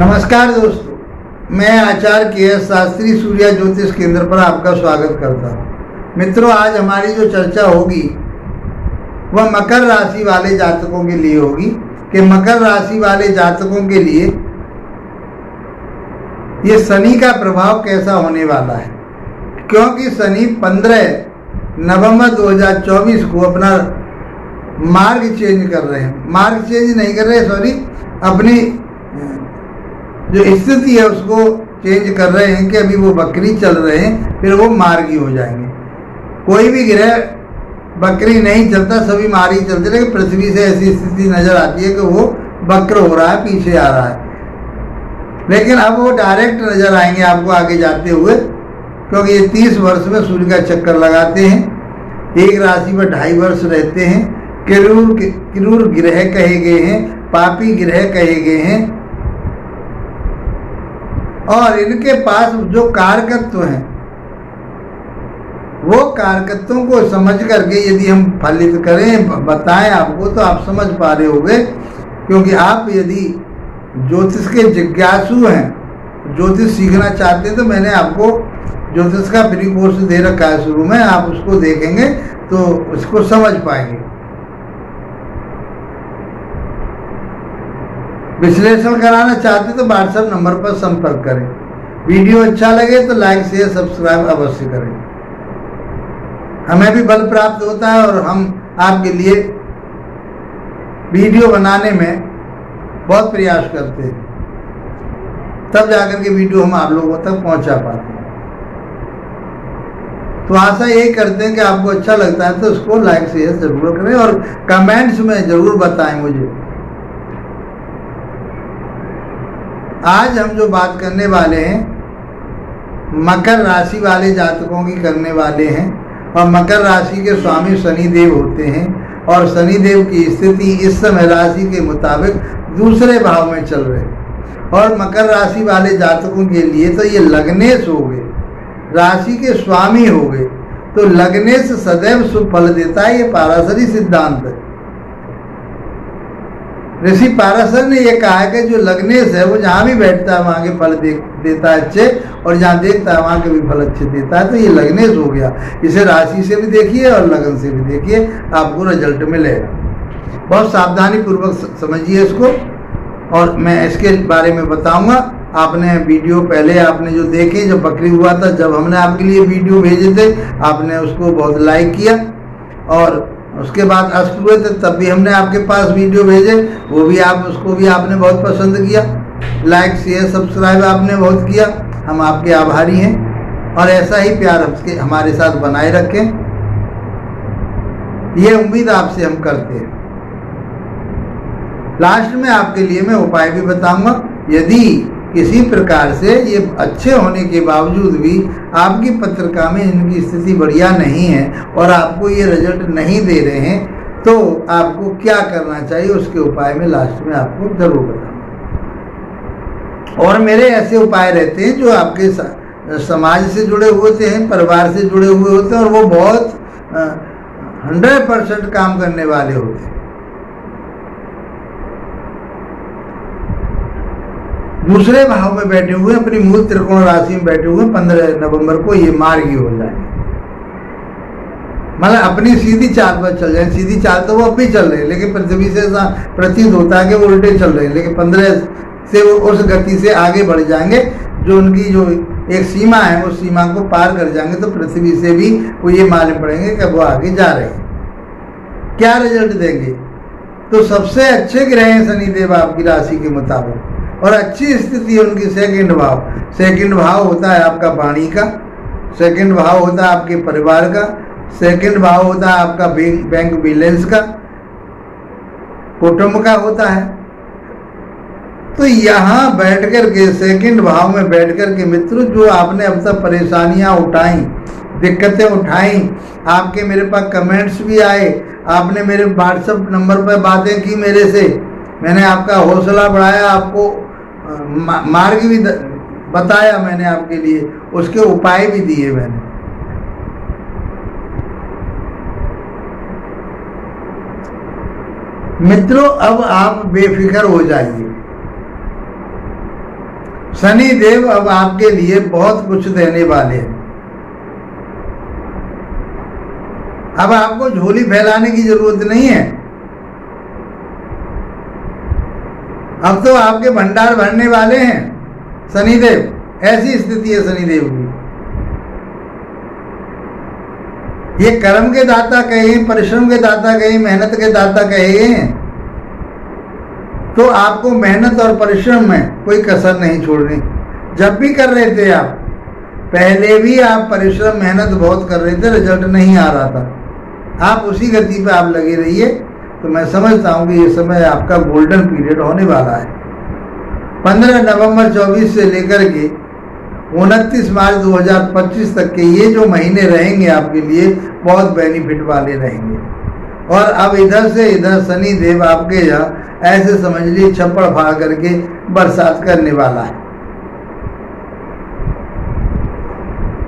नमस्कार दोस्तों, मैं आचार्य के शास्त्री सूर्य ज्योतिष केंद्र पर आपका स्वागत करता हूँ। मित्रों, आज हमारी जो चर्चा होगी वह मकर राशि वाले जातकों के लिए होगी कि मकर राशि वाले जातकों के लिए ये शनि का प्रभाव कैसा होने वाला है। क्योंकि शनि 15 नवंबर 2024 को अपना मार्ग चेंज कर रहे हैं। मार्ग चेंज नहीं कर रहे, सॉरी, अपनी जो स्थिति है उसको चेंज कर रहे हैं कि अभी वो बकरी चल रहे हैं, फिर वो मार्गी हो जाएंगे। कोई भी ग्रह बकरी नहीं चलता, सभी मार्गी चलते, लेकिन पृथ्वी से ऐसी स्थिति नजर आती है कि वो वक्र हो रहा है, पीछे आ रहा है। लेकिन अब वो डायरेक्ट नजर आएंगे आपको आगे जाते हुए, क्योंकि ये 30 वर्ष में सूर्य का चक्कर लगाते हैं, एक राशि पर 2.5 वर्ष रहते हैं। क्रूर ग्रह कहे गए हैं, पापी ग्रह कहे गए हैं, और इनके पास जो कारकत्व हैं वो कारकत्वों को समझ करके यदि हम फलित करें, बताएं आपको, तो आप समझ पा रहे होंगे। क्योंकि आप यदि ज्योतिष के जिज्ञासु हैं, ज्योतिष सीखना चाहते हैं, तो मैंने आपको ज्योतिष का फ्री कोर्स दे रखा है शुरू में, आप उसको देखेंगे तो उसको समझ पाएंगे। विश्लेषण कराना चाहते तो व्हाट्सएप नंबर पर संपर्क करें। वीडियो अच्छा लगे तो लाइक शेयर सब्सक्राइब अवश्य करें। हमें भी बल प्राप्त होता है और हम आपके लिए वीडियो बनाने में बहुत प्रयास करते हैं, तब जाकर के वीडियो हम आप लोगों तक पहुंचा पाते हैं। तो आशा यही करते हैं कि आपको अच्छा लगता है तो उसको लाइक शेयर जरूर करें और कमेंट्स में जरूर बताएं मुझे। आज हम जो बात करने वाले हैं मकर राशि वाले जातकों की करने वाले हैं। और मकर राशि के स्वामी शनि देव होते हैं, और शनि देव की स्थिति इस समय राशि के मुताबिक दूसरे भाव में चल रहे हैं। और मकर राशि वाले जातकों के लिए तो ये लग्नेश हो गए, राशि के स्वामी हो गए। तो लग्नेश सदैव शुभ फल देता है, ये पाराशरी सिद्धांत है। ऋषि पाराशर ने यह कहा है कि जो लग्नेश है वो जहाँ भी बैठता है वहाँ के फल देता है अच्छे, और जहाँ देखता है वहाँ के भी फल अच्छे देता है। तो ये लग्नेश हो गया। इसे राशि से भी देखिए और लगन से भी देखिए, आपको रिजल्ट मिलेगा। बहुत सावधानी पूर्वक समझिए इसको, और मैं इसके बारे में बताऊंगा। आपने वीडियो पहले आपने जो देखे, जब बकरी हुआ था, जब हमने आपके लिए वीडियो भेजे थे, आपने उसको बहुत लाइक किया, और उसके बाद अष्ट हुए थे तब भी हमने आपके पास वीडियो भेजे, वो भी उसको भी आपने बहुत पसंद किया। लाइक शेयर सब्सक्राइब आपने बहुत किया, हम आपके आभारी हैं। और ऐसा ही प्यार हमारे साथ बनाए रखें, ये उम्मीद आपसे हम करते हैं। लास्ट में आपके लिए मैं उपाय भी बताऊंगा। यदि किसी प्रकार से ये अच्छे होने के बावजूद भी आपकी पत्रिका में इनकी स्थिति बढ़िया नहीं है और आपको ये रिजल्ट नहीं दे रहे हैं, तो आपको क्या करना चाहिए उसके उपाय में लास्ट में आपको जरूर बताऊंगा। और मेरे ऐसे उपाय रहते हैं जो आपके समाज से जुड़े हुए होते हैं, परिवार से जुड़े हुए होते हैं, और वो बहुत 100% काम करने वाले होते हैं। दूसरे भाव में बैठे हुए, अपनी मूल त्रिकोण राशि में बैठे हुए 15 नवंबर को ये मार्गी हो जाएंगे। मतलब अपनी सीधी चाल पर चल जाए। सीधी चाल तो वो अब भी चल रहे हैं, लेकिन पृथ्वी से प्रतीत होता है कि वो उल्टे चल रहे हैं, लेकिन 15 से वो उस गति से आगे बढ़ जाएंगे। जो उनकी जो एक सीमा है वो सीमा को पार कर जाएंगे, तो पृथ्वी से भी वो ये मालूम पड़ेंगे कि वो आगे जा रहे हैं। क्या रिजल्ट देंगे? तो सबसे अच्छे ग्रह हैं शनिदेव आपकी राशि के मुताबिक, और अच्छी स्थिति है उनकी सेकंड भाव। सेकंड भाव होता है आपका वाणी का, सेकंड भाव होता है आपके परिवार का, सेकंड भाव होता है आपका बैंक बैलेंस का, कुटुंब का होता है। तो यहाँ बैठ कर के, सेकंड भाव में बैठ कर के मित्रों, जो आपने अब तक परेशानियां उठाई, दिक्कतें उठाई, आपके मेरे पास कमेंट्स भी आए, आपने मेरे व्हाट्सएप नंबर पर बातें की मेरे से, मैंने आपका हौसला बढ़ाया, आपको मार्ग भी बताया मैंने आपके लिए, उसके उपाय भी दिए मैंने। मित्रों, अब आप बेफिक्र हो जाइए। शनि देव अब आपके लिए बहुत कुछ देने वाले हैं। अब आपको झोली फैलाने की जरूरत नहीं है। अब तो आपके भंडार भरने वाले हैं शनिदेव। ऐसी स्थिति है शनिदेव की। ये कर्म के दाता कहे, परिश्रम के दाता कहे, मेहनत के दाता कहे, तो आपको मेहनत और परिश्रम में कोई कसर नहीं छोड़नी। जब भी कर रहे थे आप, पहले भी आप परिश्रम मेहनत बहुत कर रहे थे, रिजल्ट नहीं आ रहा था, आप उसी गति पे आप लगे रहिए। तो मैं समझता हूँ कि ये समय आपका गोल्डन पीरियड होने वाला है। 15 नवंबर 24 से लेकर के 29 मार्च 2025 तक के ये जो महीने रहेंगे आपके लिए बहुत बेनिफिट वाले रहेंगे। और अब इधर से इधर शनि देव आपके यहाँ ऐसे समझ लीजिए छप्पड़ फाड़ करके बरसात करने वाला है।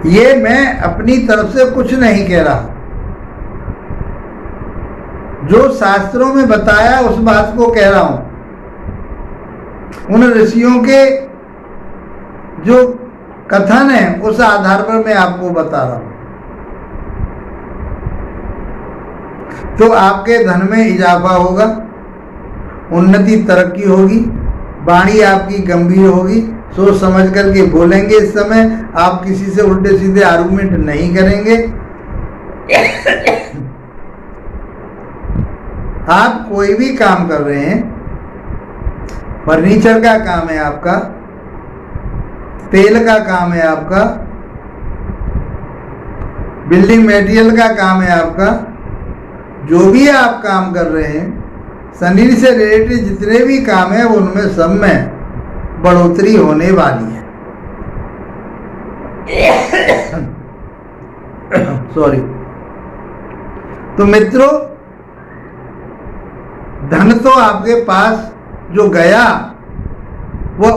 ये मैं अपनी तरफ से कुछ नहीं कह रहा, जो शास्त्रों में बताया उस बात को कह रहा हूं। उन ऋषियों के जो कथन है उस आधार पर मैं आपको बता रहा हूं। तो आपके धन में इजाफा होगा, उन्नति तरक्की होगी, वाणी आपकी गंभीर होगी, सोच समझ करके बोलेंगे। इस समय आप किसी से उल्टे सीधे आर्गुमेंट नहीं करेंगे। आप कोई भी काम कर रहे हैं, फर्नीचर का काम है आपका, तेल का काम है आपका, बिल्डिंग मटेरियल का काम है आपका, जो भी आप काम कर रहे हैं, शनि से रिलेटेड जितने भी काम है उनमें सब में बढ़ोतरी होने वाली है। सॉरी। तो मित्रों, धन तो आपके पास जो गया वह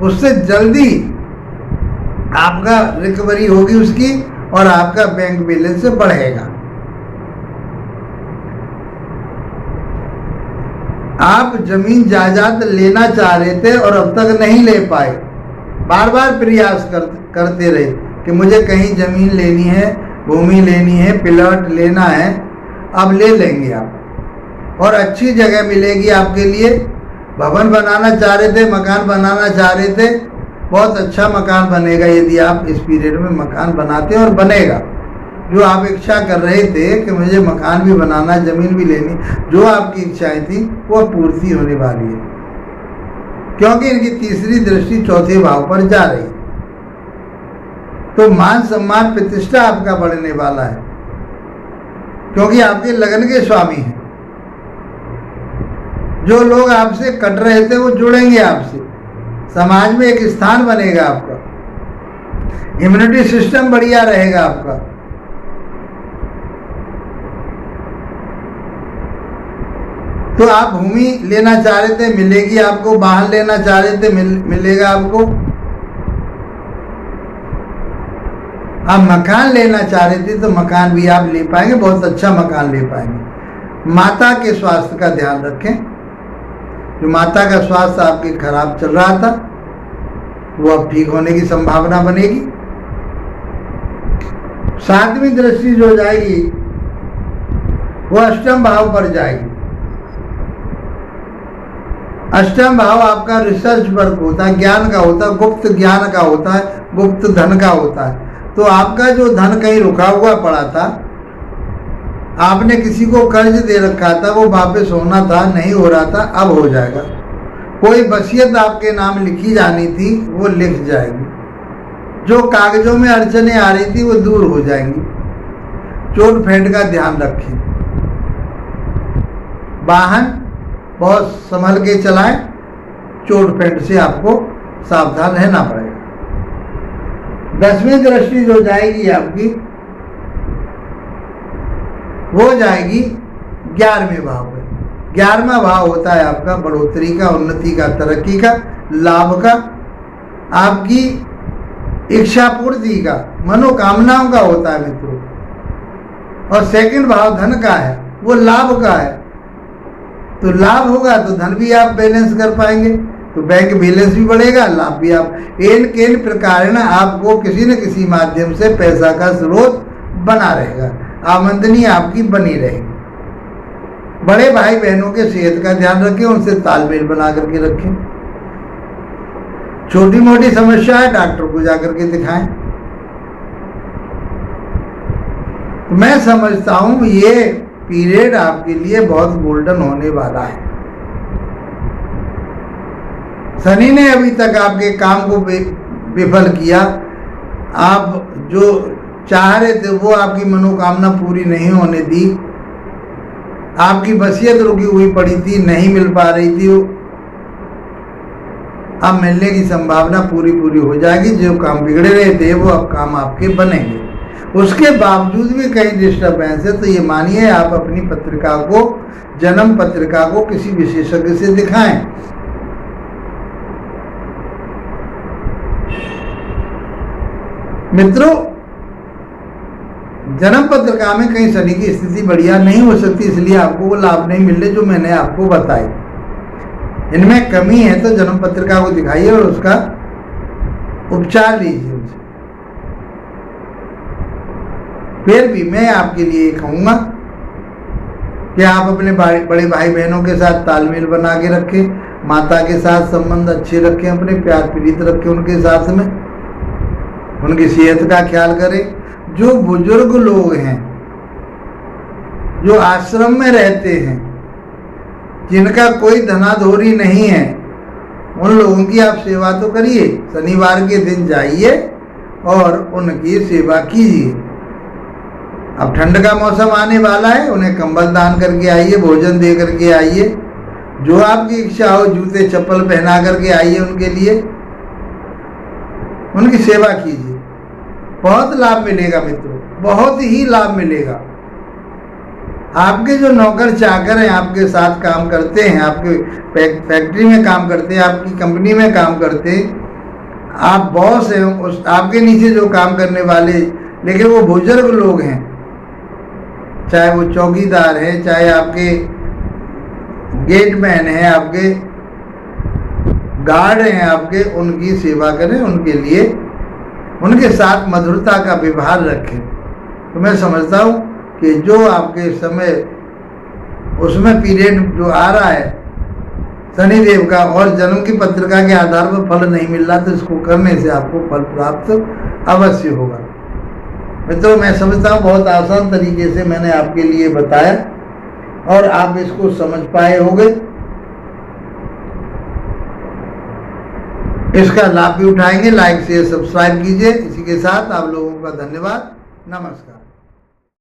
उससे जल्दी आपका रिकवरी होगी उसकी, और आपका बैंक बैलेंस बढ़ेगा। आप जमीन जायदाद लेना चाह रहे थे और अब तक नहीं ले पाए, बार बार प्रयास करते रहे कि मुझे कहीं जमीन लेनी है, भूमि लेनी है, प्लॉट लेना है। अब ले लेंगे आप, और अच्छी जगह मिलेगी आपके लिए। भवन बनाना चाह रहे थे, मकान बनाना चाह रहे थे, बहुत अच्छा मकान बनेगा यदि आप इस पीरियड में मकान बनाते हैं, और बनेगा। जो आप इच्छा कर रहे थे कि मुझे मकान भी बनाना, जमीन भी लेनी, जो आपकी इच्छाएं थी वो पूर्ति होने वाली है, क्योंकि इनकी तीसरी दृष्टि चौथे भाव पर जा रही है। तो मान सम्मान प्रतिष्ठा आपका बढ़ने वाला है, क्योंकि आपके लगन के स्वामी हैं। जो लोग आपसे कट रहे थे वो जुड़ेंगे आपसे, समाज में एक स्थान बनेगा आपका, इम्यूनिटी सिस्टम बढ़िया रहेगा आपका। तो आप भूमि लेना चाह रहे थे, मिलेगी आपको। वाहन लेना चाह रहे थे, मिलेगा आपको। आप मकान लेना चाह रहे थे तो मकान भी आप ले पाएंगे, बहुत अच्छा मकान ले पाएंगे। माता के स्वास्थ्य का ध्यान रखें। जो माता का स्वास्थ्य आपके खराब चल रहा था वो अब ठीक होने की संभावना बनेगी। 7वीं दृष्टि जो जाएगी वो अष्टम भाव पर जाएगी। अष्टम भाव आपका रिसर्च वर्क होता है, ज्ञान का होता है, गुप्त ज्ञान का होता है, गुप्त धन का होता है। तो आपका जो धन कहीं रुका हुआ पड़ा था, आपने किसी को कर्ज दे रखा था, वो वापस होना था, नहीं हो रहा था, अब हो जाएगा। कोई वसीयत आपके नाम लिखी जानी थी वो लिख जाएगी। जो कागजों में अड़चने आ रही थी वो दूर हो जाएंगी। चोट फेंट का ध्यान रखें। वाहन बहुत संभल के चलाएं, चोट फेंट से आपको सावधान रहना पड़ेगा। 10वीं दृष्टि जो जाएगी आपकी वो जाएगी 11वें भाव में। 11वां भाव होता है आपका बढ़ोतरी का, उन्नति का, तरक्की का, लाभ का, आपकी इच्छा पूर्ति का, मनोकामनाओं का होता है मित्रों। और सेकंड भाव धन का है, वो लाभ का है। तो लाभ होगा तो धन भी आप बैलेंस कर पाएंगे। तो बैंक बैलेंस भी बढ़ेगा, लाभ भी आप इन केन प्रकार आपको किसी न किसी माध्यम से पैसा का स्रोत बना रहेगा, आमदनी आपकी बनी रहेगी। बड़े भाई बहनों के सेहत का ध्यान रखें, उनसे तालमेल बना करके रखें। छोटी मोटी समस्या है डॉक्टर को जाकर के दिखाएं। तो मैं समझता हूं ये पीरियड आपके लिए बहुत गोल्डन होने वाला है। शनि ने अभी तक आपके काम को विफल किया, आप जो चाह रहे थे वो आपकी मनोकामना पूरी नहीं होने दी, आपकी वसीयत रुकी हुई पड़ी थी, नहीं मिल पा रही थी, अब मिलने की संभावना पूरी हो जाएगी। जो काम बिगड़े रहे थे वो अब काम आपके बनेंगे। उसके बावजूद भी कहीं डिस्टर्बेंस है तो ये मानिए आप अपनी पत्रिका को, जन्म पत्रिका को किसी विशेषज्ञ से दिखाएं। मित्रों, जन्म पत्रिका में कहीं शनि की स्थिति बढ़िया नहीं हो सकती, इसलिए आपको वो लाभ नहीं मिल रहे जो मैंने आपको बताई। इनमें कमी है तो जन्म पत्रिका को दिखाइए और उसका उपचार लीजिए उनसे। फिर भी मैं आपके लिए कहूंगा कि आप अपने बड़े भाई बहनों के साथ तालमेल बना के रखें, माता के साथ संबंध अच्छे रखें, अपने प्यार प्रीत रखें उनके साथ में, उनकी सेहत का ख्याल करें। जो बुजुर्ग लोग हैं, जो आश्रम में रहते हैं, जिनका कोई धनाधोरी नहीं है, उन लोगों की आप सेवा तो करिए। शनिवार के दिन जाइए और उनकी सेवा कीजिए। अब ठंड का मौसम आने वाला है, उन्हें कंबल दान करके आइए, भोजन दे करके आइए, जो आपकी इच्छा हो, जूते चप्पल पहना करके आइए उनके लिए, उनकी सेवा कीजिए। बहुत लाभ मिलेगा मित्रों, बहुत ही लाभ मिलेगा। आपके जो नौकर चाकर हैं, आपके साथ काम करते हैं, आपके फैक्ट्री में काम करते हैं, आपकी कंपनी में काम करते हैं, आप बॉस हैं, उस आपके नीचे जो काम करने वाले, लेकिन वो बुजुर्ग लोग हैं, चाहे वो चौकीदार हैं, चाहे आपके गेटमैन हैं, आपके गार्ड हैं, आपके, उनकी सेवा करें, उनके लिए, उनके साथ मधुरता का व्यवहार रखें। तो मैं समझता हूँ कि जो आपके समय उसमें पीरियड जो आ रहा है शनिदेव का, और जन्म की पत्रिका के आधार पर फल नहीं मिल रहा, तो इसको करने से आपको फल प्राप्त अवश्य होगा। मित्रों, मैं समझता हूँ बहुत आसान तरीके से मैंने आपके लिए बताया और आप इसको समझ पाए होंगे। इसका लाभ भी उठाएंगे। लाइक शेयर सब्सक्राइब कीजिए। इसी के साथ आप लोगों का धन्यवाद। नमस्कार।